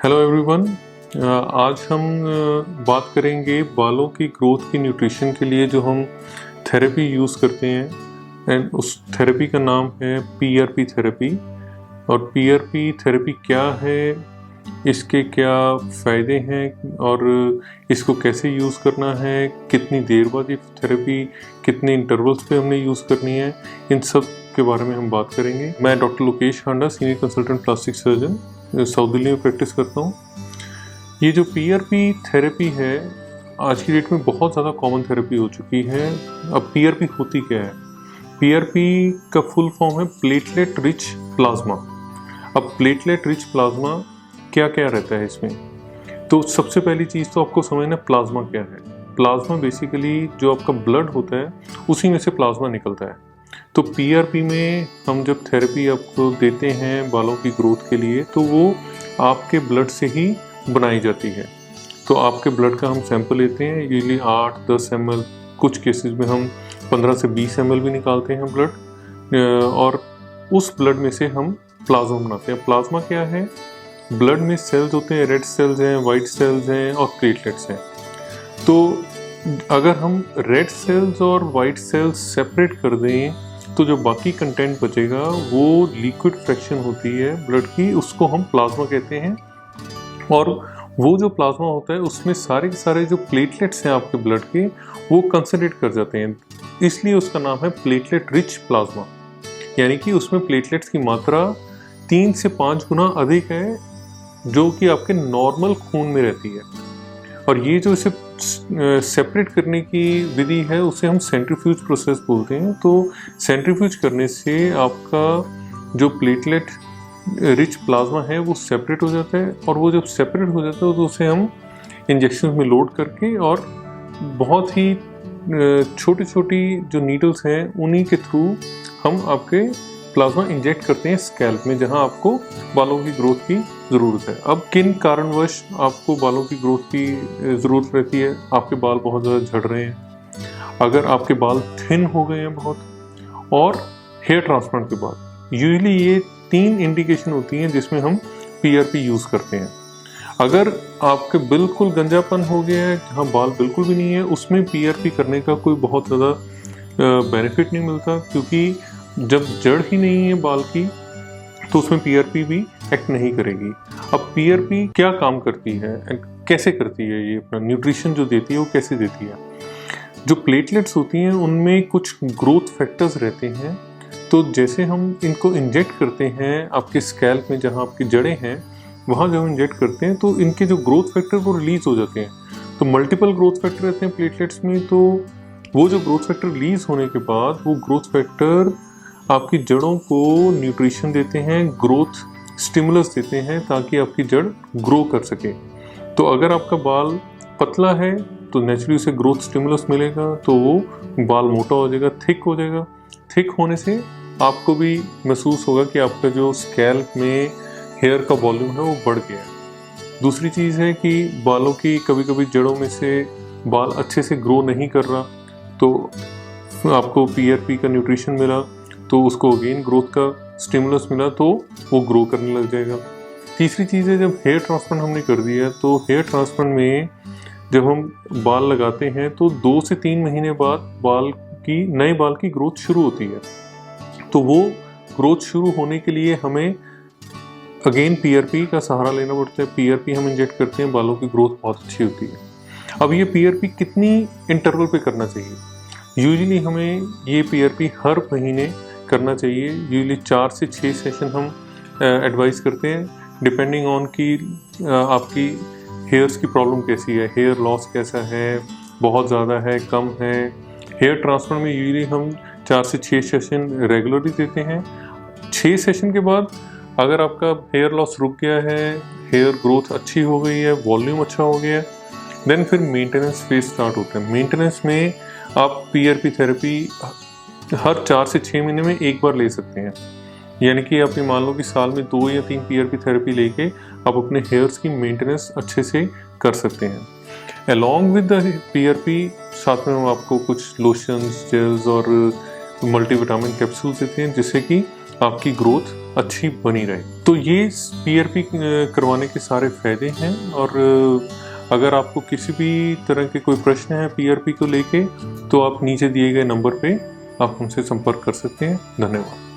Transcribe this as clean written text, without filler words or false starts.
Hello everyone. आज हम बात करेंगे बालों की ग्रोथ की न्यूट्रिशन के लिए जो हम थेरेपी यूज़ करते हैं एंड उस थेरेपी का नाम है पीआरपी थेरेपी। और पीआरपी थेरेपी क्या है, इसके क्या फ़ायदे हैं और इसको कैसे यूज़ करना है, कितनी देर बाद ये थेरेपी कितने इंटरवल्स पे हमने यूज़ करनी है, इन सब के बारे में हम बात करेंगे। मैं doctor Lokesh Handa, senior consultant plastic surgeon, south Delhi में प्रैक्टिस करता हूँ। ये जो पीआरपी थेरेपी है आज की डेट में बहुत ज़्यादा कॉमन थेरेपी हो चुकी है। अब पीआरपी होती क्या है? पीआरपी का फुल फॉर्म है प्लेटलेट रिच प्लाज्मा। अब प्लेटलेट रिच प्लाज्मा क्या क्या रहता है इसमें? तो सबसे पहली चीज़ तो आपको समझना प्लाज्मा क्या है। प्लाज्मा बेसिकली जो आपका ब्लड होता है उसी में से प्लाज्मा निकलता है। तो पीआरपी में हम जब थेरेपी आपको देते हैं बालों की ग्रोथ के लिए तो वो आपके ब्लड से ही बनाई जाती है। तो आपके ब्लड का हम सैंपल लेते हैं, यूजली 8-10 ml, कुछ केसेस में हम 15 से 20 ml भी निकालते हैं ब्लड, और उस ब्लड में से हम प्लाज्मा बनाते हैं। प्लाज्मा क्या है? ब्लड में सेल्स होते हैं, रेड सेल्स हैं, वाइट सेल्स हैं और प्लेटलेट्स हैं। तो अगर हम रेड सेल्स और वाइट सेल्स सेपरेट कर दें तो जो बाकी कंटेंट बचेगा वो लिक्विड फ्रैक्शन होती है ब्लड की, उसको हम प्लाज्मा कहते हैं। और वो जो प्लाज्मा होता है उसमें सारे के सारे जो प्लेटलेट्स हैं आपके ब्लड के वो कंसंट्रेट कर जाते हैं, इसलिए उसका नाम है प्लेटलेट रिच प्लाज्मा। यानी कि उसमें प्लेटलेट्स की मात्रा 3 से 5 गुना अधिक है जो कि आपके नॉर्मल खून में रहती है। और ये जो इसे सेपरेट करने की विधि है उसे हम सेंट्रीफ्यूज प्रोसेस बोलते हैं। तो सेंट्रीफ्यूज करने से आपका जो प्लेटलेट रिच प्लाज्मा है वो सेपरेट हो जाता है, और वो जब सेपरेट हो जाता है तो उसे हम इंजेक्शन में लोड करके और बहुत ही छोटी छोटी जो नीडल्स हैं उन्हीं के थ्रू हम आपके प्लाज्मा इंजेक्ट करते हैं स्कैल्प में, जहां आपको बालों की ग्रोथ की ज़रूरत है। अब किन कारणवश आपको बालों की ग्रोथ की ज़रूरत रहती है? आपके बाल बहुत ज़्यादा झड़ रहे हैं, अगर आपके बाल थिन हो गए हैं बहुत, और हेयर ट्रांसप्लांट के बाद। यूजली ये 3 इंडिकेशन होती हैं जिसमें हम पीआरपी यूज़ करते हैं। अगर आपके बिल्कुल गंजापन हो गया है, जहाँ बाल बिल्कुल भी नहीं है, उसमें पीआरपी करने का कोई बहुत ज़्यादा बेनिफिट नहीं मिलता, क्योंकि जब जड़ ही नहीं है बाल की तो उसमें पीआरपी भी एक्ट नहीं करेगी। अब पीआरपी क्या काम करती है, कैसे करती है, ये अपना न्यूट्रिशन जो देती है वो कैसे देती है? जो प्लेटलेट्स होती हैं उनमें कुछ ग्रोथ फैक्टर्स रहते हैं। तो जैसे हम इनको इंजेक्ट करते हैं आपके स्कैल्प में, जहाँ आपकी जड़ें हैं वहाँ जब हम इंजेक्ट करते हैं तो इनके जो ग्रोथ फैक्टर वो रिलीज हो जाते हैं। तो मल्टीपल ग्रोथ फैक्टर रहते हैं प्लेटलेट्स में। तो वो जो ग्रोथ फैक्टर रिलीज होने के बाद वो ग्रोथ फैक्टर आपकी जड़ों को न्यूट्रिशन देते हैं, ग्रोथ स्टिमुलस देते हैं, ताकि आपकी जड़ ग्रो कर सके। तो अगर आपका बाल पतला है तो नेचुरली उसे ग्रोथ स्टिमुलस मिलेगा, तो वो बाल मोटा हो जाएगा, थिक हो जाएगा। थिक होने से आपको भी महसूस होगा कि आपका जो स्कैल्प में हेयर का वॉल्यूम है वो बढ़ गया है। दूसरी चीज़ है कि बालों की कभी कभी जड़ों में से बाल अच्छे से ग्रो नहीं कर रहा, तो आपको पीआरपी का न्यूट्रिशन मिला तो उसको अगेन ग्रोथ का स्टिमुलस मिला तो वो ग्रो करने लग जाएगा। तीसरी चीज़ है, जब हेयर ट्रांसप्लांट हमने कर दिया तो हेयर ट्रांसप्लांट में जब हम बाल लगाते हैं तो 2 से 3 महीने बाद नए बाल की ग्रोथ शुरू होती है। तो वो ग्रोथ शुरू होने के लिए हमें अगेन पीआरपी का सहारा लेना पड़ता है। पीआरपी हम इंजेक्ट करते हैं, बालों की ग्रोथ बहुत अच्छी होती है। अब ये पीआरपी कितनी इंटरवल पे करना चाहिए? यूजुअली हमें ये पीआरपी हर महीने करना चाहिए। यूजुअली 4 से 6 सेशन हम एडवाइस करते हैं, डिपेंडिंग ऑन कि आपकी हेयर्स की प्रॉब्लम कैसी है, हेयर लॉस कैसा है, बहुत ज़्यादा है, कम है। हेयर ट्रांसप्लांट में यूजुअली हम 4 से 6 सेशन रेगुलरली देते हैं। 6 सेशन के बाद अगर आपका हेयर लॉस रुक गया है, हेयर ग्रोथ अच्छी हो गई है, वॉल्यूम अच्छा हो गया है, देन फिर मेंटेनेंस फेज स्टार्ट होता है। मेंटेनेंस में आप पीआरपी थेरेपी हर 4 से 6 महीने में एक बार ले सकते हैं। यानी कि आप ये मान लो कि साल में 2 या 3 पीआरपी थेरेपी लेके आप अपने हेयर्स की मेंटेनेंस अच्छे से कर सकते हैं। अलॉन्ग विद द पीआरपी साथ में हम आपको कुछ लोशंस, जेल्स और मल्टीविटामिन कैप्सूल्स देते हैं, जिससे कि आपकी ग्रोथ अच्छी बनी रहे। तो ये PRP करवाने के सारे फायदे हैं। और अगर आपको किसी भी तरह के कोई प्रश्न है PRP को लेके, तो आप नीचे दिए गए नंबर पे आप हमसे संपर्क कर सकते हैं। धन्यवाद।